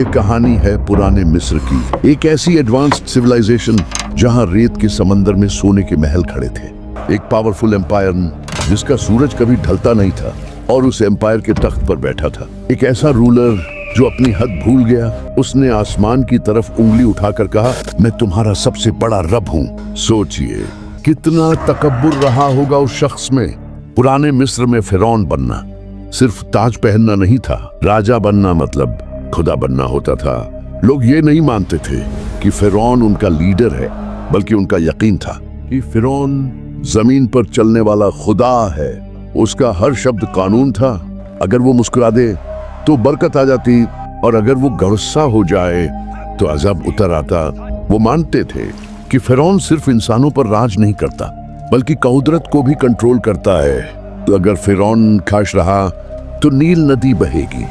ये कहानी है पुराने मिस्र की। एक ऐसी एडवांस्ड सिविलाइजेशन जहां रेत के समंदर में सोने के महल खड़े थे। एक पावरफुल एम्पायर जिसका सूरज कभी ढलता नहीं था और उस एम्पायर के तख्त पर बैठा था एक ऐसा रूलर जो अपनी हद भूल गया। उसने आसमान की तरफ उंगली उठाकर कहा, मैं तुम्हारा सबसे बड़ा रब हूँ। सोचिए कितना तकब्बुर रहा होगा उस शख्स में। पुराने मिस्र में फिरौन बनना सिर्फ ताज पहनना नहीं था, राजा बनना मतलब खुदा बनना होता था। लोग ये नहीं मानते थे कि फिरौन उनका लीडर है, बल्कि उनका यकीन था कि फिरौन जमीन पर चलने वाला खुदा है। उसका हर शब्द कानून था। अगर वो मुस्कुरा दे तो बरकत आ जाती और अगर वो गुस्सा हो जाए तो अज़ब उतर आता। वो मानते थे कि फिरौन सिर्फ इंसानों पर राज नहीं करता, बल्कि कुदरत को भी कंट्रोल करता है। तो अगर फिरौन खाश रहा तो नील नदी बहेगी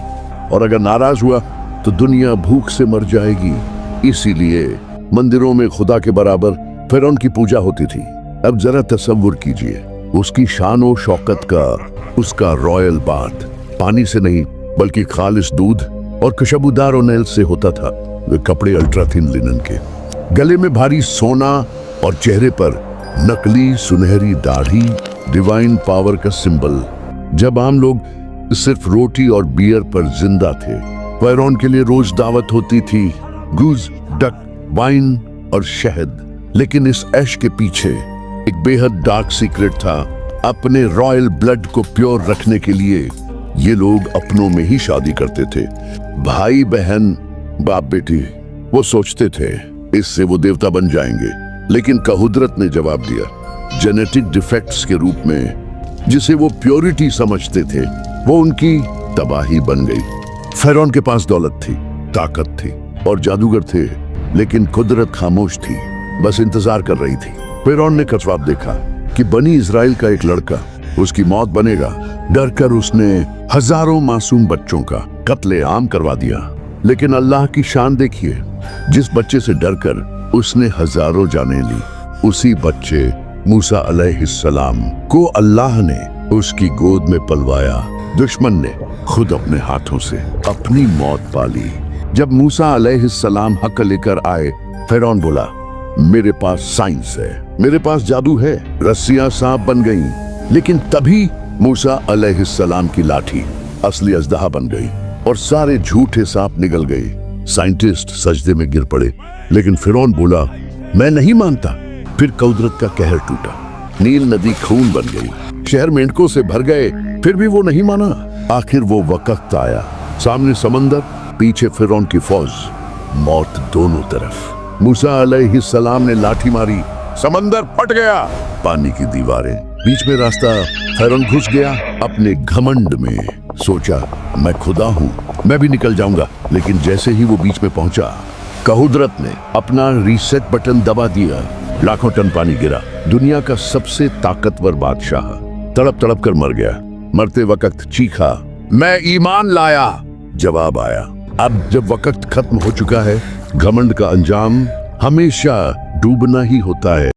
और अगर नाराज हुआ तो दुनिया भूख से मर जाएगी। इसीलिए मंदिरों में खुदा के बराबर फिरौन की पूजा होती थी। अब जरा तसव्वुर कीजिए उसकी शान और शौकत का। उसका रॉयल बाथ पानी से नहीं बल्कि खालिस दूध और खुशबूदार ओनेल से होता था। वे कपड़े अल्ट्रा थिन लिनन के, गले में भारी सोना और चेहरे पर नकली सुनहरी दाढ़ी डिवाइन पावर का सिंबल। जब आम लोग सिर्फ रोटी और बियर पर जिंदा थे, फिरौन के लिए रोज दावत होती थी, गूज, डक, वाइन और शहद। लेकिन इस ऐश के पीछे एक बेहद डार्क सीक्रेट था। अपने रॉयल ब्लड को प्योर रखने के लिए ये लोग अपनों में ही शादी करते थे। भाई बहन, बाप बेटी। वो सोचते थे इससे वो देवता बन जाएंगे, लेकिन कुदरत ने जवाब दिया जेनेटिक डिफेक्ट्स के रूप में। जिसे वो प्योरिटी समझते थे वो उनकी तबाही बन गई। फिरौन के पास दौलत थी, ताकत थी और जादूगर थे, लेकिन कुदरत खामोश थी, बस इंतजार कर रही थी। फिरौन ने ख्वाब देखा कि बनी इजराइल का एक लड़का उसकी मौत बनेगा। डर कर उसने हजारों मासूम बच्चों का कत्ले आम करवा दिया। लेकिन अल्लाह की शान देखिए, जिस बच्चे से डरकर उसने हजारों जानें ली, उसी बच्चे मूसा अलैहिस्सलाम को अल्लाह ने उसकी गोद में पलवाया। दुश्मन ने खुद अपने हाथों से अपनी मौत पाली। जब मूसा अलैहिस्सलाम हक लेकर आए, फिरौन बोला, मेरे पास साइंस है, मेरे पास जादू है। रस्सियां सांप बन गईं। लेकिन तभी मूसा अलैहिस्सलाम की लाठी असली अजदहा बन गई और सारे झूठे सांप निगल गए। साइंटिस्ट सजदे में गिर पड़े, लेकिन फिरौन बोला, मैं नहीं मानता। फिर कुदरत का कहर टूटा, नील नदी खून बन गई, शहर मेंढकों से भर गए, फिर भी वो नहीं माना। आखिर वो वक्त आया, सामने समंदर, पीछे फिरौन की फौज, मौत दोनों तरफ। मूसा अलैहिस्सलाम ने लाठी मारी, समंदर फट गया, पानी की दीवारें, बीच में रास्ता। फिरौन घुस गया अपने घमंड में, सोचा मैं खुदा हूँ, मैं भी निकल जाऊंगा। लेकिन जैसे ही वो बीच में पहुंचा, कुदरत ने अपना रीसेट बटन दबा दिया। लाखों टन पानी गिरा। दुनिया का सबसे ताकतवर बादशाह तड़प तड़प कर मर गया। मरते वक्त चीखा, मैं ईमान लाया। जवाब आया, अब जब वक्त खत्म हो चुका है, घमंड का अंजाम हमेशा डूबना ही होता है।